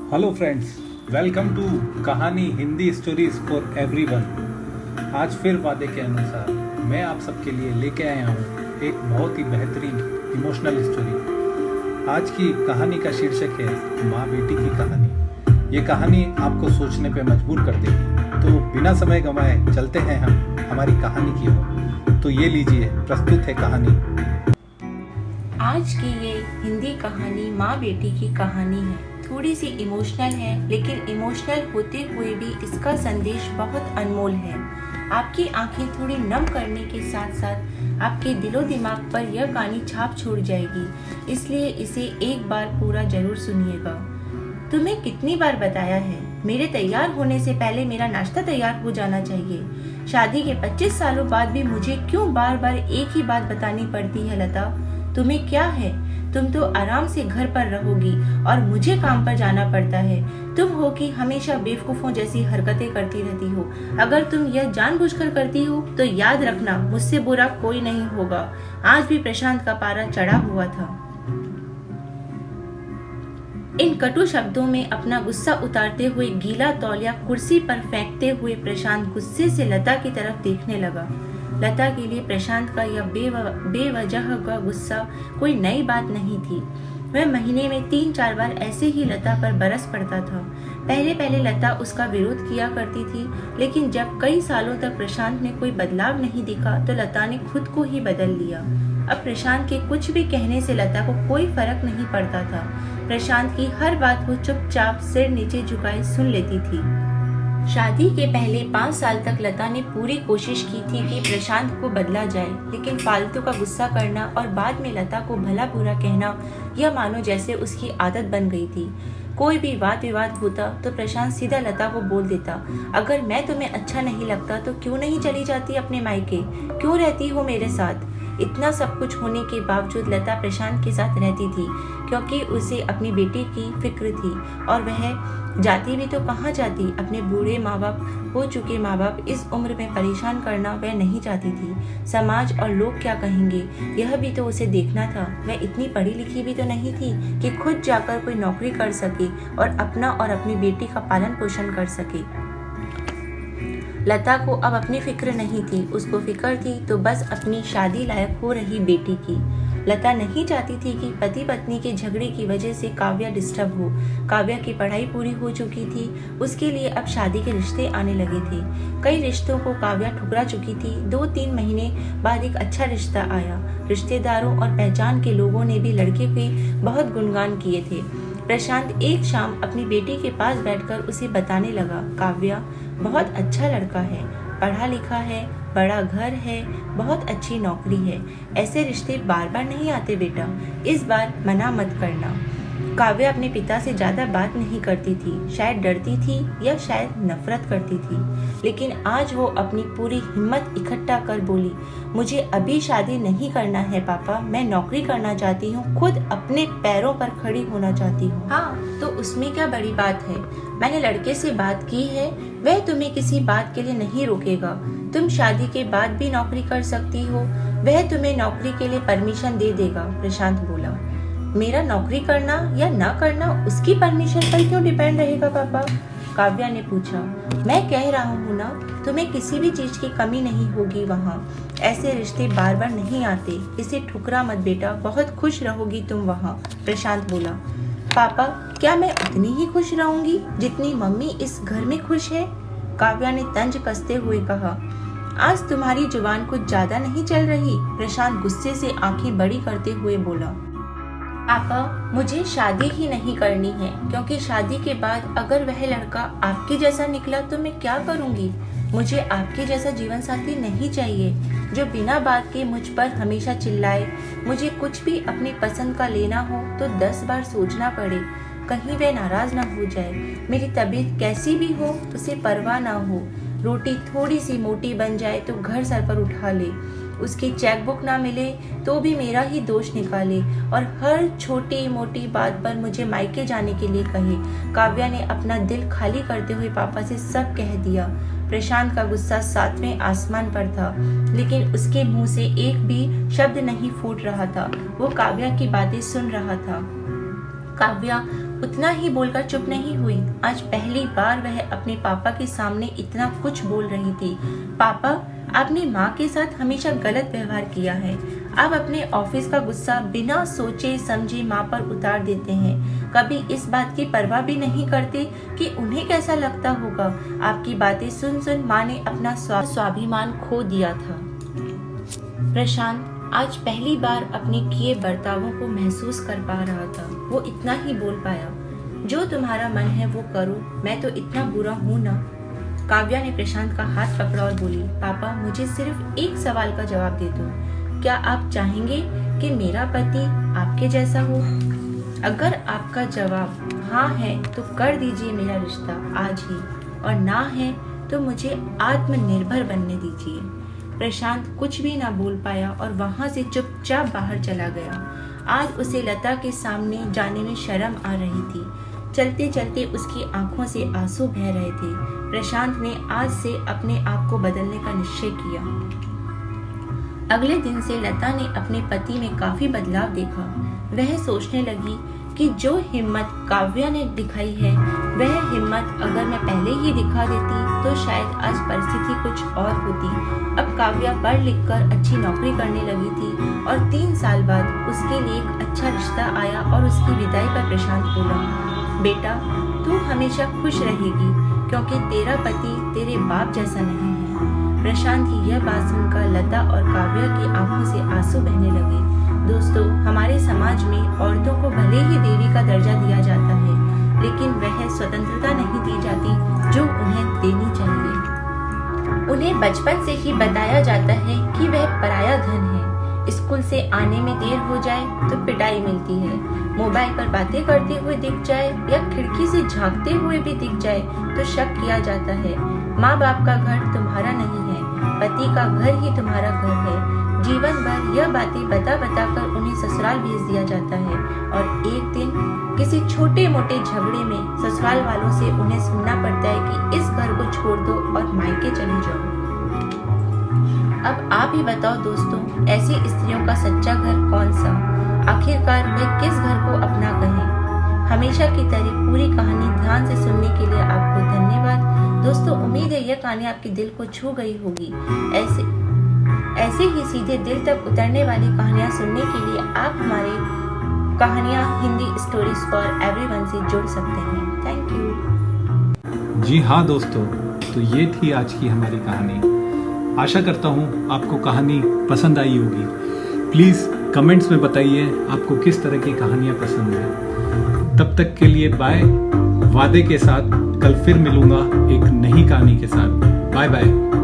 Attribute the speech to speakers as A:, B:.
A: Hello friends, welcome to कहानी Hindi stories for everyone. आज फिर वादे के अनुसार मैं आप सबके लिए लेके आया हूँ एक बहुत ही बेहतरीन इमोशनल स्टोरी। आज की कहानी का शीर्षक है माँ बेटी की कहानी। ये कहानी आपको सोचने पे मजबूर कर देगी। तो बिना समय गंवाए चलते हैं हम हमारी कहानी की ओर। तो ये लीजिए, प्रस्तुत है कहानी।
B: आज की ये हिंदी कहानी माँ बेटी की कहानी है। थोड़ी सी इमोशनल है, लेकिन इमोशनल होते हुए भी इसका संदेश बहुत अनमोल है। आपकी आंखें थोड़ी नम करने के साथ साथ आपके दिलो दिमाग पर यह कहानी छाप छोड़ जाएगी, इसलिए इसे एक बार पूरा जरूर सुनिएगा। तुम्हें कितनी बार बताया है, मेरे तैयार होने से पहले मेरा नाश्ता तैयार हो जाना चाहिए। शादी के 25 सालों बाद भी मुझे क्यों बार बार एक ही बात बतानी पड़ती है लता? तुम्हें क्या है? तुम तो आराम से घर पर रहोगी और मुझे काम पर जाना पड़ता है। तुम हो कि हमेशा बेवकूफों जैसी हरकतें करती रहती हो। अगर तुम यह जानबूझकर करती हो तो याद रखना, मुझसे बुरा कोई नहीं होगा। आज भी प्रशांत का पारा चढ़ा हुआ था। इन कटु शब्दों में अपना गुस्सा उतारते हुए गीला तौलिया कुर्सी पर फेंकते हुए प्रशांत गुस्से से लता की तरफ देखने लगा। लता के लिए प्रशांत का यह बेवजह का गुस्सा कोई नई बात नहीं थी। वह महीने में 3-4 बार ऐसे ही लता पर बरस पड़ता था। पहले पहले लता उसका विरोध किया करती थी, लेकिन जब कई सालों तक प्रशांत में कोई बदलाव नहीं दिखा तो लता ने खुद को ही बदल लिया। अब प्रशांत के कुछ भी कहने से लता को कोई फर्क नहीं पड़ता था। प्रशांत की हर बात वो चुपचाप सिर नीचे झुकाए सुन लेती थी। शादी के पहले 5 साल तक लता ने पूरी कोशिश की थी कि प्रशांत को बदला जाए, लेकिन फालतू का गुस्सा करना और बाद में लता को भला बुरा कहना यह मानो जैसे उसकी आदत बन गई थी। कोई भी वाद विवाद होता तो प्रशांत सीधा लता को बोल देता, अगर मैं तुम्हें अच्छा नहीं लगता तो क्यों नहीं चली जाती अपने मायके, क्यों रहती हो मेरे साथ? इतना सब कुछ होने के बावजूद लता प्रशांत के साथ रहती थी, क्योंकि उसे अपनी बेटी की फिक्र थी। और वह जाती भी तो कहाँ जाती? अपने बूढ़े माँ बाप हो चुके माँ बाप इस उम्र में परेशान करना वह नहीं चाहती थी। समाज और लोग क्या कहेंगे, यह भी तो उसे देखना था। वह इतनी पढ़ी लिखी भी तो नहीं थी कि खुद जाकर कोई नौकरी कर सके और अपना और अपनी बेटी का पालन पोषण कर सके। लता को अब अपनी फिक्र नहीं थी, उसको फिक्र थी तो बस अपनी शादी लायक हो रही बेटी की। लता नहीं चाहती थी कि पति पत्नी के झगड़े की वजह से काव्या डिस्टर्ब हो। काव्या की पढ़ाई पूरी हो चुकी थी, उसके लिए अब शादी के रिश्ते आने लगे थे। कई रिश्तों को काव्या ठुकरा चुकी थी। 2-3 महीने बाद एक अच्छा रिश्ता आया। रिश्तेदारों और पहचान के लोगों ने भी लड़के के बहुत गुणगान किए थे। प्रशांत एक शाम अपनी बेटी के पास बैठकर उसे बताने लगा, काव्या बहुत अच्छा लड़का है, पढ़ा लिखा है, बड़ा घर है, बहुत अच्छी नौकरी है। ऐसे रिश्ते बार बार नहीं आते बेटा, इस बार मना मत करना। काव्या अपने पिता से ज्यादा बात नहीं करती थी, शायद डरती थी या शायद नफरत करती थी, लेकिन आज वो अपनी पूरी हिम्मत इकट्ठा कर बोली, मुझे अभी शादी नहीं करना है पापा, मैं नौकरी करना चाहती हूँ, खुद अपने पैरों पर खड़ी होना चाहती हूँ। हाँ, तो उसमें क्या बड़ी बात है? मैंने लड़के से बात की है, वह तुम्हें किसी बात के लिए नहीं रोकेगा। तुम शादी के बाद भी नौकरी कर सकती हो, वह तुम्हें नौकरी के लिए परमिशन दे देगा। प्रशांत बोला, मेरा नौकरी करना या ना करना उसकी परमिशन पर क्यों डिपेंड रहेगा पापा? काव्या ने पूछा, मैं कह रहा हूँ ना, तुम्हें किसी भी चीज की कमी नहीं होगी वहाँ। ऐसे रिश्ते बार बार नहीं आते, इसे ठुकरा मत बेटा, बहुत खुश रहोगी तुम वहाँ। प्रशांत बोला, पापा क्या मैं उतनी ही खुश रहूंगी जितनी मम्मी इस घर में खुश है? काव्या ने तंज कसते हुए कहा, आज तुम्हारी जुबान कुछ ज्यादा नहीं चल रही? प्रशांत गुस्से से आंखें बड़ी करते हुए बोला, पापा मुझे शादी ही नहीं करनी है, क्योंकि शादी के बाद अगर वह लड़का आपके जैसा निकला तो मैं क्या करूंगी? मुझे आपके जैसा जीवन साथी नहीं चाहिए, जो बिना बात के मुझ पर हमेशा चिल्लाए। मुझे कुछ भी अपनी पसंद का लेना हो तो 10 बार सोचना पड़े, कहीं वह नाराज ना हो जाए। मेरी तबीयत कैसी भी हो उसे परवाह ना हो, रोटी थोड़ी सी मोटी बन जाए तो घर सर पर उठा ले, उसकी चेकबुक ना मिले तो भी मेरा ही दोष निकाले और हर छोटी मोटी बात पर मुझे मायके जाने के लिए कहे। काव्या ने अपना दिल खाली करते हुए पापा से सब कह दिया। प्रशांत का गुस्सा 7वें आसमान पर था, लेकिन उसके मुंह से एक भी शब्द नहीं फूट रहा था। वो काव्या की बातें सुन रहा था। काव्या उतना ही बोलकर चुप नहीं हुई। आज पहली बार वह अपने पापा के सामने इतना कुछ बोल रही थी। पापा, आपने माँ के साथ हमेशा गलत व्यवहार किया है। आप अपने ऑफिस का गुस्सा बिना सोचे समझे माँ पर उतार देते हैं। कभी इस बात की परवाह भी नहीं करते कि उन्हें कैसा लगता होगा। आपकी बातें सुन सुन माँ ने अपना स्वाभिमान खो दिया था। प्रशांत आज पहली बार अपने किए बर्तावों को महसूस कर पा रहा था। वो इतना ही बोल पाया, जो तुम्हारा मन है वो करो, मैं तो इतना बुरा हूँ ना। काव्या ने प्रशांत का हाथ पकड़ा और बोली, पापा मुझे सिर्फ एक सवाल का जवाब दे दो। क्या आप चाहेंगे कि मेरा पति आपके जैसा हो? अगर आपका जवाब हाँ है तो कर दीजिए मेरा रिश्ता आज ही, और ना है तो मुझे आत्मनिर्भर बनने दीजिए। प्रशांत कुछ भी ना बोल पाया और वहां से चुपचाप बाहर चला गया। आज उसे लता के सामने जाने में शर्म आ रही थी। चलते चलते उसकी आंखों से आंसू बह रहे थे। प्रशांत ने आज से अपने आप को बदलने का निश्चय किया। अगले दिन से लता ने अपने पति में काफी बदलाव देखा। वह सोचने लगी कि जो हिम्मत काव्या ने दिखाई है, वह हिम्मत अगर मैं पहले ही दिखा देती तो शायद आज परिस्थिति कुछ और होती। अब काव्या पढ़ लिख कर अच्छी नौकरी करने लगी थी और 3 साल बाद उसके लिए एक अच्छा रिश्ता आया और उसकी विदाई पर प्रशांत बोला, बेटा तू हमेशा खुश रहेगी क्योंकि तेरा पति तेरे बाप जैसा नहीं है। प्रशांत की यह बात सुनकर लता और काव्या की आंखों से आंसू बहने लगे। दोस्तों, हमारे समाज में औरतों को भले ही देवी का दर्जा दिया जाता है, लेकिन वह स्वतंत्रता नहीं दी जाती जो उन्हें देनी चाहिए। उन्हें बचपन से ही बताया जाता है कि वह पराया धन है। स्कूल से आने में देर हो जाए तो पिटाई मिलती है। मोबाइल पर बातें करते हुए दिख जाए या खिड़की से झांकते हुए भी दिख जाए तो शक किया जाता है। माँ बाप का घर तुम्हारा नहीं है, पति का घर ही तुम्हारा घर है। जीवन भर यह बातें बता बता कर उन्हें ससुराल भेज दिया जाता है और एक दिन किसी छोटे मोटे झगड़े में ससुराल वालों से उन्हें सुनना पड़ता है कि इस घर को छोड़ दो और मायके चले जाओ। अब आप ही बताओ दोस्तों, ऐसी स्त्रियों का सच्चा घर कौन सा? आखिरकार वे किस घर को अपना कहें? हमेशा की तरह पूरी कहानी ध्यान से सुनने के लिए आपको धन्यवाद। दोस्तों, उम्मीद है यह कहानी आपके दिल को छू गई होगी। ऐसे ही सीधे दिल तक उतरने वाली कहानियाँ सुनने के लिए आप हमारे कहानियाँ हिंदी स्टोरीज फॉर एवरीवन से जुड़ सकते हैं। Thank you.
A: जी हाँ दोस्तों, तो ये थी आज की हमारी कहानी। आशा करता हूँ आपको कहानी पसंद आई होगी। प्लीज़ कमेंट्स में बताइए आपको किस तरह की कहानियाँ पसंद है। तब तक के लिए बाय। वादे के साथ कल फिर मिलूंगा एक नई कहानी के साथ। Bye bye.